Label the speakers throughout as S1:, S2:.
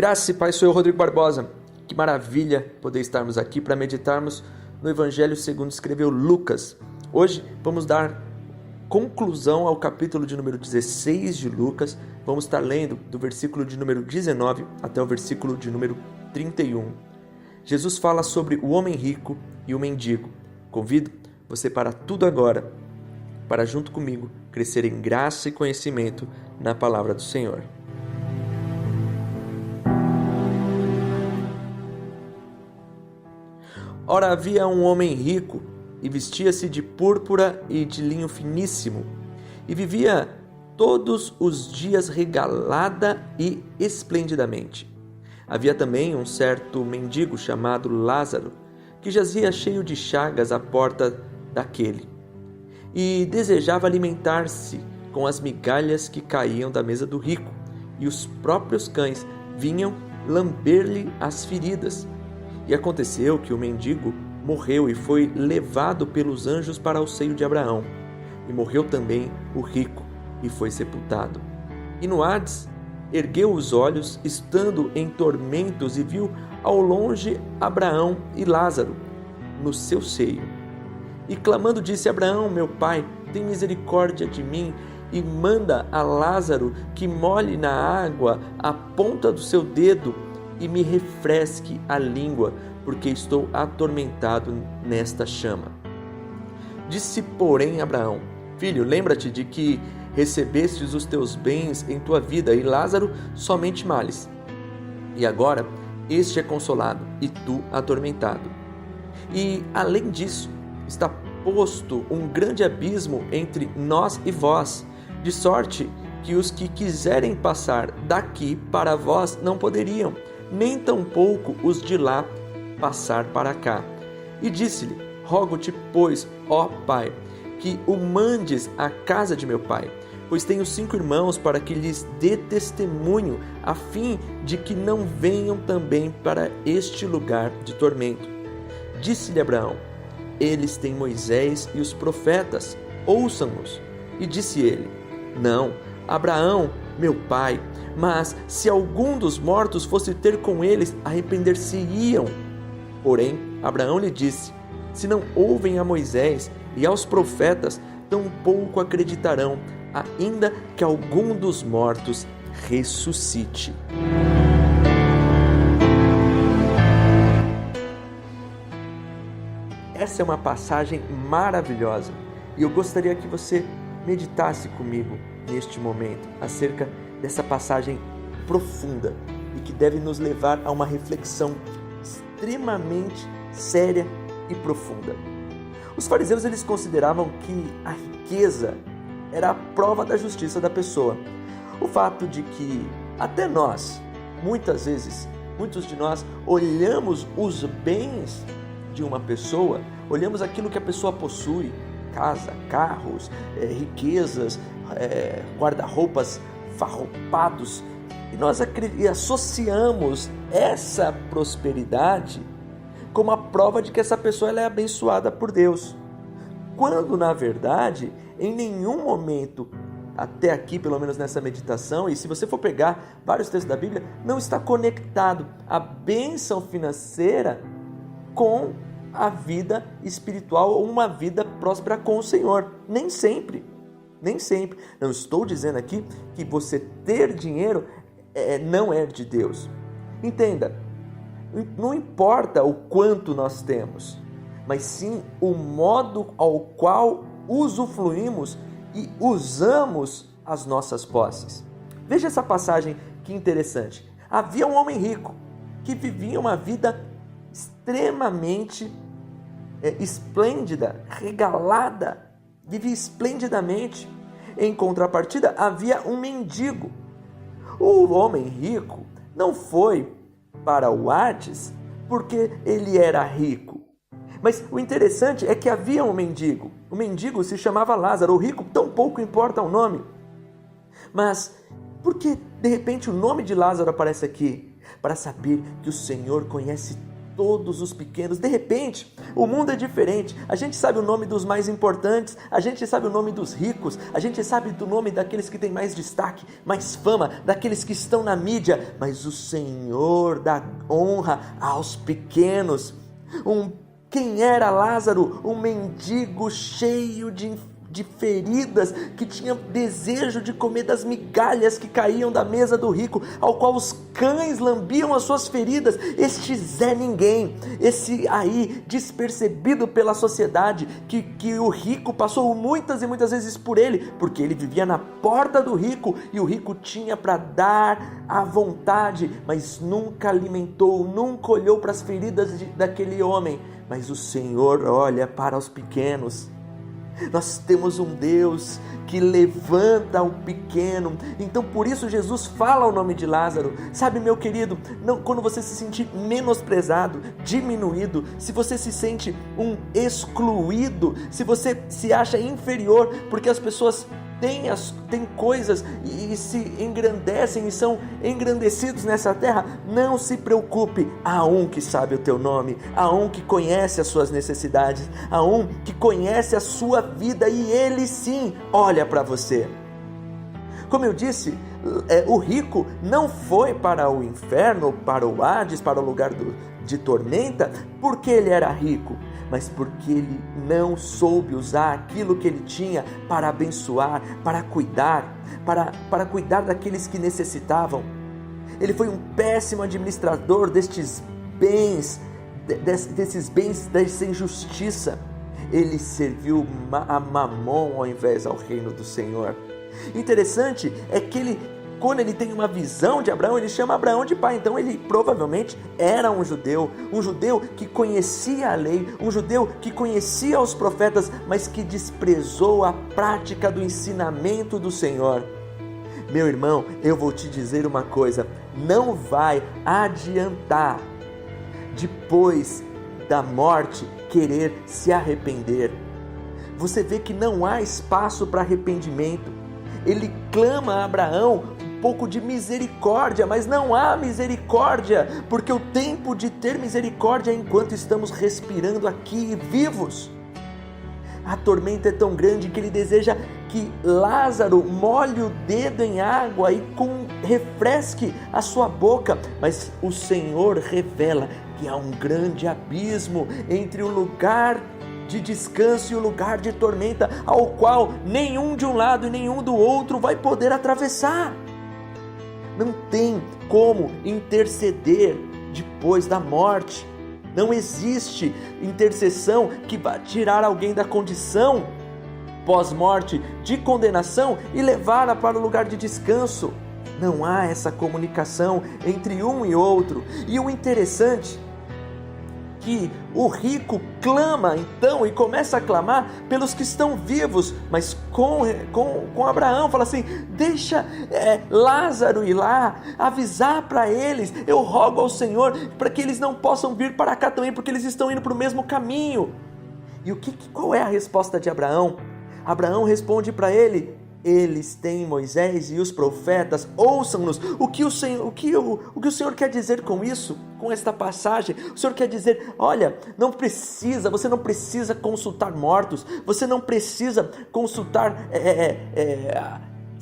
S1: Graça e paz, sou eu, Rodrigo Barbosa. Que maravilha poder estarmos aqui para meditarmos no Evangelho segundo escreveu Lucas. Hoje vamos dar conclusão ao capítulo de número 16 de Lucas. Vamos estar lendo do versículo de número 19 até o versículo de número 31. Jesus fala sobre o homem rico e o mendigo. Convido você para tudo agora, para junto comigo crescer em graça e conhecimento na palavra do Senhor. Ora, havia um homem rico e vestia-se de púrpura e de linho finíssimo e vivia todos os dias regalada e esplendidamente. Havia também um certo mendigo chamado Lázaro, que jazia cheio de chagas à porta daquele e desejava alimentar-se com as migalhas que caíam da mesa do rico, e os próprios cães vinham lamber-lhe as feridas. E aconteceu que o mendigo morreu e foi levado pelos anjos para o seio de Abraão. E morreu também o rico e foi sepultado. E no Hades ergueu os olhos, estando em tormentos, e viu ao longe Abraão e Lázaro no seu seio. E clamando disse: Abraão, meu pai, tem misericórdia de mim e manda a Lázaro que molhe na água a ponta do seu dedo e me refresque a língua, porque estou atormentado nesta chama. Disse, porém, Abraão: Filho, lembra-te de que recebestes os teus bens em tua vida, e Lázaro somente males. E agora este é consolado, e tu atormentado. E, além disso, está posto um grande abismo entre nós e vós, de sorte que os que quiserem passar daqui para vós não poderiam, nem tampouco os de lá passar para cá. E disse-lhe: Rogo-te, pois, ó Pai, que o mandes à casa de meu pai, pois tenho 5 irmãos, para que lhes dê testemunho, a fim de que não venham também para este lugar de tormento. Disse-lhe Abraão: Eles têm Moisés e os profetas, ouçam-nos. E disse ele: Não, Abraão, meu pai, mas se algum dos mortos fosse ter com eles, arrepender-se-iam. Porém, Abraão lhe disse: Se não ouvem a Moisés e aos profetas, tampouco acreditarão, ainda que algum dos mortos ressuscite. Essa é uma passagem maravilhosa e eu gostaria que você meditasse comigo neste momento acerca dessa passagem profunda e que deve nos levar a uma reflexão extremamente séria e profunda. Os fariseus, eles consideravam que a riqueza era a prova da justiça da pessoa. O fato de que até nós, muitas vezes, muitos de nós olhamos os bens de uma pessoa, olhamos aquilo que a pessoa possui, casa, carros, riquezas, guarda-roupas farropados, e nós associamos essa prosperidade como a prova de que essa pessoa ela é abençoada por Deus. Quando, na verdade, em nenhum momento, até aqui, pelo menos nessa meditação, e se você for pegar vários textos da Bíblia, não está conectado a bênção financeira com a vida espiritual ou uma vida próspera com o Senhor. Nem sempre. Nem sempre. Não estou dizendo aqui que você ter dinheiro não é de Deus. Entenda, não importa o quanto nós temos, mas sim o modo ao qual usufruímos e usamos as nossas posses. Veja essa passagem que interessante. Havia um homem rico que vivia uma vida extremamente esplêndida, regalada, vivia esplendidamente. Em contrapartida, havia um mendigo. O homem rico não foi para o Hades porque ele era rico. Mas o interessante é que havia um mendigo. O mendigo se chamava Lázaro. O rico, tão pouco importa o nome. Mas por que de repente o nome de Lázaro aparece aqui? Para saber que o Senhor conhece todos os pequenos. De repente, o mundo é diferente. A gente sabe o nome dos mais importantes, a gente sabe o nome dos ricos, a gente sabe do nome daqueles que têm mais destaque, mais fama, daqueles que estão na mídia, mas o Senhor dá honra aos pequenos. Quem era Lázaro? Um mendigo cheio de feridas, que tinha desejo de comer das migalhas que caíam da mesa do rico, ao qual os cães lambiam as suas feridas. Este Zé Ninguém, esse aí despercebido pela sociedade, que o rico passou muitas e muitas vezes por ele, porque ele vivia na porta do rico, e o rico tinha para dar à vontade, mas nunca alimentou, nunca olhou para as feridas daquele homem. Mas o Senhor olha para os pequenos. Nós temos um Deus que levanta o pequeno. Então por isso Jesus fala o nome de Lázaro. Sabe, meu querido, quando você se sentir menosprezado, diminuído, se você se sente um excluído, se você se acha inferior porque as pessoas têm coisas e se engrandecem e são engrandecidos nessa terra, não se preocupe. Há um que sabe o teu nome, há um que conhece as suas necessidades, há um que conhece a sua vida, e ele sim olha para você. Como eu disse, o rico não foi para o inferno, para o Hades, para o lugar de tormenta, porque ele era rico, mas porque ele não soube usar aquilo que ele tinha para abençoar, para cuidar daqueles que necessitavam. Ele foi um péssimo administrador destes bens, dessa injustiça. Ele serviu a Mamon ao invés ao reino do Senhor. Interessante é que quando ele tem uma visão de Abraão, ele chama Abraão de pai. Então ele provavelmente era um judeu que conhecia a lei, um judeu que conhecia os profetas, mas que desprezou a prática do ensinamento do Senhor. Meu irmão, eu vou te dizer uma coisa: não vai adiantar depois da morte querer se arrepender. Você vê que não há espaço para arrependimento. Ele clama a Abraão um pouco de misericórdia, mas não há misericórdia, porque o tempo de ter misericórdia é enquanto estamos respirando aqui vivos. A tormenta é tão grande que ele deseja que Lázaro molhe o dedo em água e refresque a sua boca, mas o Senhor revela que há um grande abismo entre o lugar de descanso e o lugar de tormenta, ao qual nenhum de um lado e nenhum do outro vai poder atravessar. Não tem como interceder depois da morte. Não existe intercessão que vá tirar alguém da condição pós-morte de condenação e levá-la para o lugar de descanso. Não há essa comunicação entre um e outro. E o interessante que o rico clama então e começa a clamar pelos que estão vivos, mas com Abraão fala assim: deixa Lázaro ir lá, avisar para eles, eu rogo ao Senhor para que eles não possam vir para cá também, porque eles estão indo para o mesmo caminho. E qual é a resposta de Abraão? Abraão responde para ele: eles têm Moisés e os profetas, ouçam-nos. O que o Senhor quer dizer com isso? Com esta passagem, o Senhor quer dizer: olha, você não precisa consultar mortos, você não precisa consultar,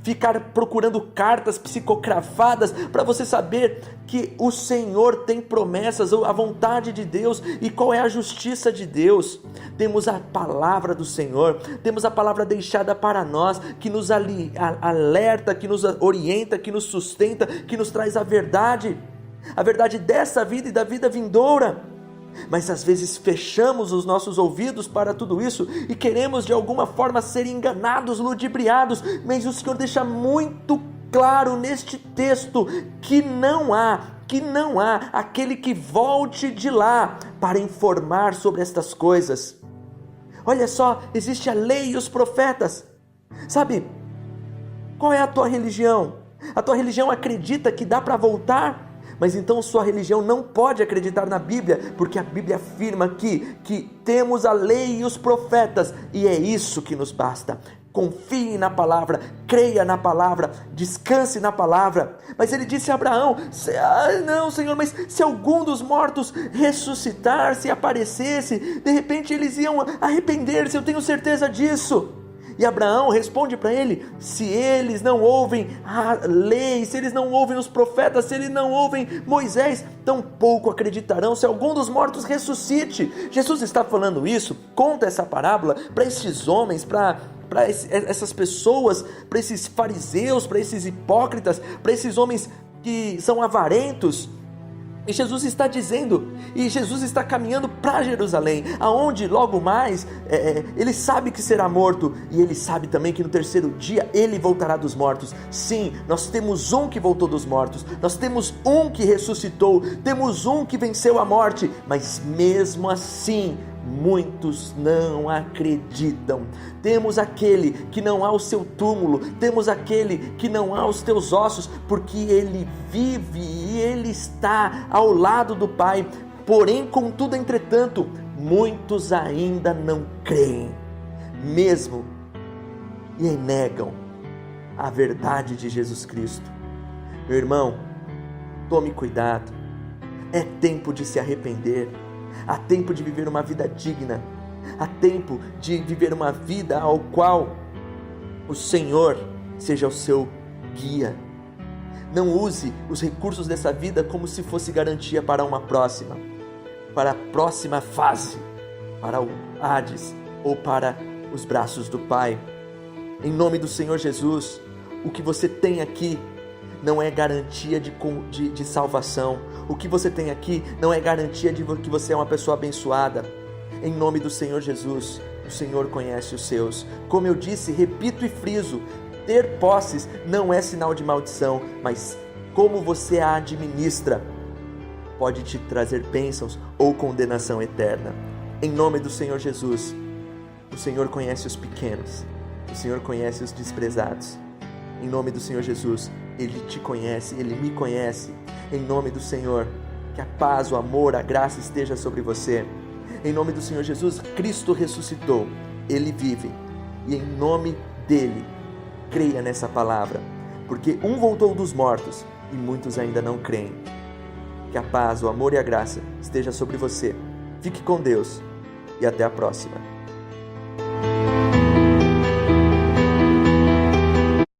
S1: ficar procurando cartas psicografadas para você saber que o Senhor tem promessas, a vontade de Deus e qual é a justiça de Deus. Temos a palavra do Senhor, temos a palavra deixada para nós, que nos alerta, que nos orienta, que nos sustenta, que nos traz a verdade dessa vida e da vida vindoura. Mas às vezes fechamos os nossos ouvidos para tudo isso e queremos de alguma forma ser enganados, ludibriados, mas o Senhor deixa muito claro neste texto que não há aquele que volte de lá para informar sobre estas coisas. Olha só, existe a lei e os profetas. Sabe, qual é a tua religião? A tua religião acredita que dá para voltar? Mas então sua religião não pode acreditar na Bíblia, porque a Bíblia afirma que temos a lei e os profetas, e é isso que nos basta. confie na palavra, creia na palavra, descanse na palavra. Mas ele disse a Abraão: não, Senhor, mas se algum dos mortos ressuscitar, se aparecesse, de repente eles iam arrepender-se, eu tenho certeza disso. E Abraão responde para ele: se eles não ouvem a lei, se eles não ouvem os profetas, se eles não ouvem Moisés, tampouco acreditarão se algum dos mortos ressuscite. Jesus está falando isso, conta essa parábola para estes homens, para essas pessoas, para esses fariseus, para esses hipócritas, para esses homens que são avarentos. E Jesus está dizendo, e Jesus está caminhando para Jerusalém, aonde logo mais ele sabe que será morto, e ele sabe também que no terceiro dia ele voltará dos mortos. Sim, nós temos um que voltou dos mortos, nós temos um que ressuscitou, temos um que venceu a morte, mas mesmo assim muitos não acreditam. Temos aquele que não há o seu túmulo, temos aquele que não há os teus ossos, porque ele vive e ele está ao lado do Pai. Porém, contudo, entretanto, muitos ainda não creem, mesmo e negam a verdade de Jesus Cristo. Meu irmão, tome cuidado, é tempo de se arrepender. Há tempo de viver uma vida digna, há tempo de viver uma vida ao qual o Senhor seja o seu guia. Não use os recursos dessa vida como se fosse garantia para uma próxima, para a próxima fase, para o Hades ou para os braços do Pai. Em nome do Senhor Jesus, o que você tem aqui não é garantia de salvação. O que você tem aqui não é garantia de que você é uma pessoa abençoada. Em nome do Senhor Jesus, o Senhor conhece os seus. Como eu disse, repito e friso, ter posses não é sinal de maldição, mas como você a administra pode te trazer bênçãos ou condenação eterna. Em nome do Senhor Jesus, o Senhor conhece os pequenos, o Senhor conhece os desprezados. Em nome do Senhor Jesus, Ele te conhece, Ele me conhece. Em nome do Senhor, que a paz, o amor, a graça esteja sobre você. Em nome do Senhor Jesus, Cristo ressuscitou, Ele vive. E em nome dEle, creia nessa palavra, porque um voltou dos mortos e muitos ainda não creem. Que a paz, o amor e a graça esteja sobre você. Fique com Deus e até a próxima.